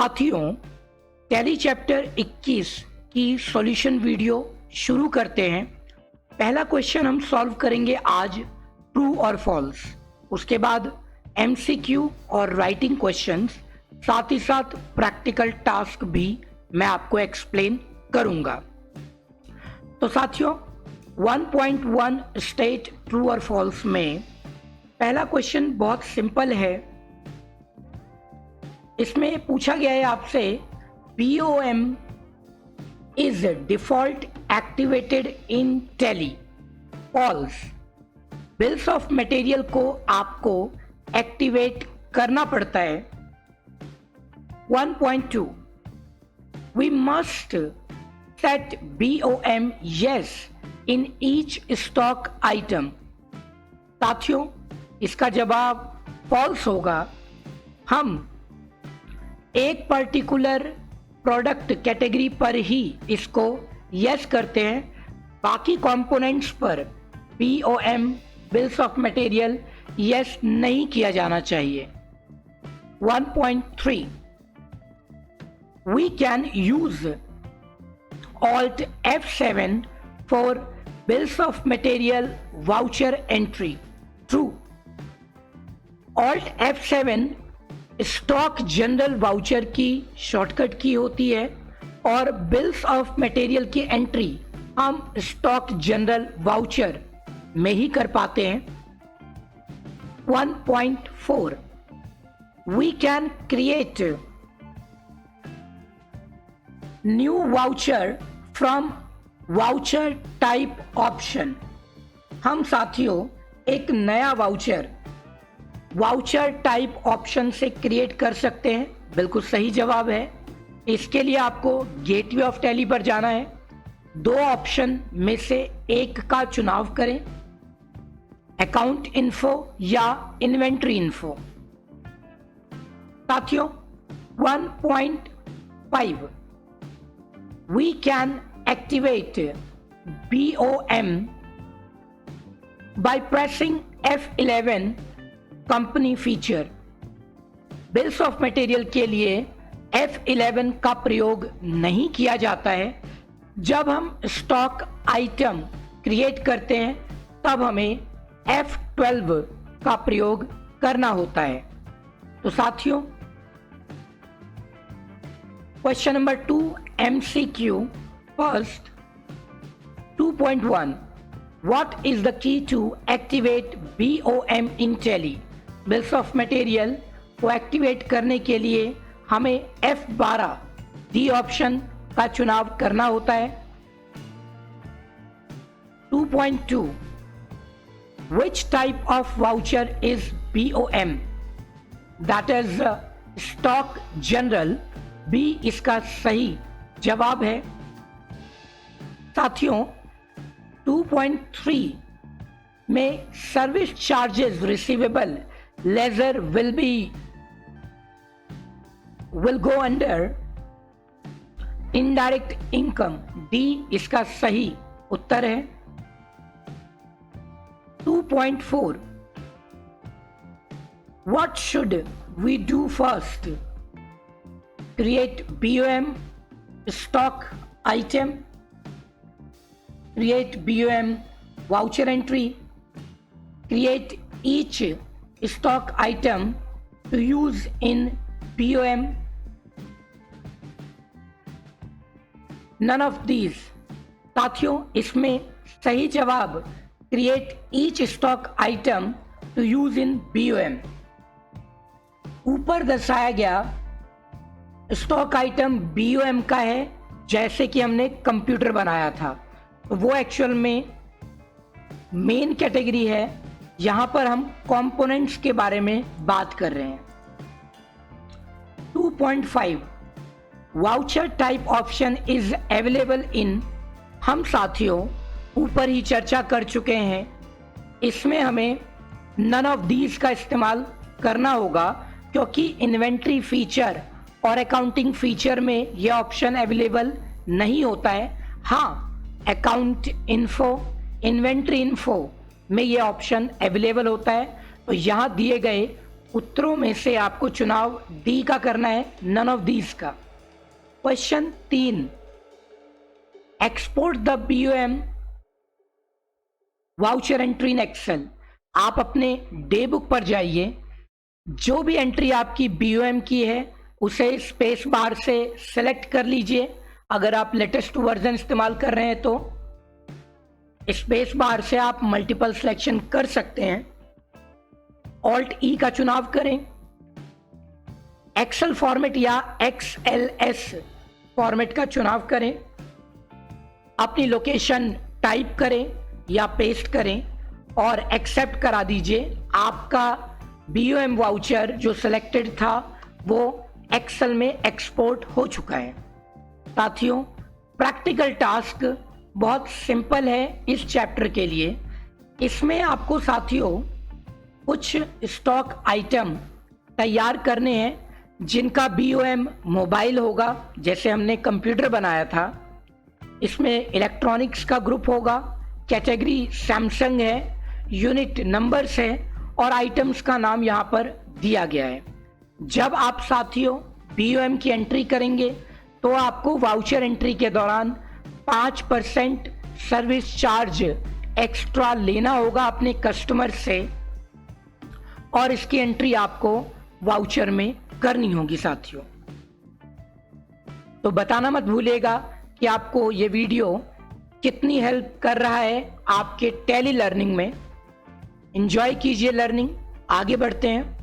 साथियों, tally chapter 21 की solution video शुरू करते हैं। पहला क्वेश्चन हम सॉल्व करेंगे आज, ट्रू और फॉल्स। उसके बाद एमसीक्यू और राइटिंग क्वेश्चंस, साथ ही साथ प्रैक्टिकल टास्क भी मैं आपको एक्सप्लेन करूंगा। तो साथियों, 1.1 स्टेट ट्रू और फॉल्स में पहला क्वेश्चन बहुत सिंपल है। इसमें पूछा गया है आपसे, BOM is default activated in Tally. False, bills of material को आपको एक्टिवेट करना पड़ता है। 1.2 we must set BOM yes in each stock item. साथियों, इसका जवाब फॉल्स होगा। हम एक पर्टिकुलर प्रोडक्ट कैटेगरी पर ही इसको यस करते हैं, बाकी कंपोनेंट्स पर BOM bills of material yes नहीं किया जाना चाहिए। 1.3 we can use Alt F7 for bills of material voucher entry. True. Alt F7 stock journal voucher की शॉर्टकट की होती है और बिल्स ऑफ मटेरियल की एंट्री हम स्टॉक जनरल वाउचर में ही कर पाते हैं। 1.4 we can create new voucher from voucher type option. हम साथियों एक नया वाउचर टाइप ऑप्शन से क्रिएट कर सकते हैं। बिल्कुल सही जवाब है। इसके लिए आपको गेटवे ऑफ टैली पर जाना है। दो ऑप्शन में से एक का चुनाव करें, अकाउंट इन्फो या इन्वेंट्री इन्फो। साथियों, 1.5 we can activate BOM by pressing F11 company feature. Bills of material के लिए F11 का प्रयोग नहीं किया जाता है। जब हम स्टॉक आइटम क्रिएट करते हैं तब हमें F12 का प्रयोग करना होता है। तो साथियों, question number 2 MCQ first. 2.1 What is the key to activate BOM in Tally? Bills of material को एक्टिवेट करने के लिए हमें F12 डी ऑप्शन का चुनाव करना होता है। 2.2 Which type of voucher is BOM? That is stock general। B इसका सही जवाब है। साथियों, 2.3 में service charges receivable ledger will go under indirect income। D इसका सही उत्तर है। 2.4 What should we do first? Create BOM stock item, create BOM voucher entry, create each stock item to use in BOM। None of these। साथियों, इसमें सही जवाब create each stock item to use in BOM। ऊपर दर्शाया गया stock item BOM का है, जैसे कि हमने कंप्यूटर बनाया था। तो वो एक्चुअल में मेन कैटेगरी है। यहां पर हम कंपोनेंट्स के बारे में बात कर रहे हैं। 2.5 voucher type option is available in. हम साथियों ऊपर ही चर्चा कर चुके हैं, इसमें हमें नन ऑफ दीज का इस्तेमाल करना होगा, क्योंकि इन्वेंट्री फीचर और अकाउंटिंग फीचर में यह ऑप्शन अवेलेबल नहीं होता है। हाँ, अकाउंट इन्फो, इन्वेंट्री इन्फो में ये ऑप्शन अवेलेबल होता है। तो यहाँ दिए गए उत्तरों में से आपको चुनाव डी का करना है, नन ऑफ दीज का। Question 3, export the BOM voucher entry in Excel. आप अपने डे बुक पर जाइए, जो भी एंट्री आपकी BOM की है उसे स्पेस बार से सेलेक्ट कर लीजिए। अगर आप लेटेस्ट वर्जन इस्तेमाल कर रहे हैं तो स्पेस बार से आप मल्टीपल सिलेक्शन कर सकते हैं। ऑल्ट E का चुनाव करें, एक्सेल फॉर्मेट या XLS फॉर्मेट का चुनाव करें, अपनी लोकेशन टाइप करें या पेस्ट करें और एक्सेप्ट करा दीजिए। आपका BOM वाउचर जो सिलेक्टेड था वो एक्सेल में एक्सपोर्ट हो चुका है। साथियों, प्रैक्टिकल टास्क बहुत सिंपल है इस चैप्टर के लिए। इसमें आपको साथियों कुछ स्टॉक आइटम तैयार करने हैं जिनका BOM मोबाइल होगा, जैसे हमने कंप्यूटर बनाया था। इसमें इलेक्ट्रॉनिक्स का ग्रुप होगा, कैटेगरी सैमसंग है, यूनिट नंबर्स है और आइटम्स का नाम यहाँ पर दिया गया है। जब आप साथियों BOM की एंट्री करेंगे तो आपको वाउचर एंट्री के दौरान 5% सर्विस चार्ज एक्स्ट्रा लेना होगा अपने कस्टमर से और इसकी एंट्री आपको वाउचर में करनी होगी साथियों। तो बताना मत भूलिएगा कि आपको ये वीडियो कितनी हेल्प कर रहा है आपके टैली लर्निंग में। एंजॉय कीजिए लर्निंग, आगे बढ़ते हैं।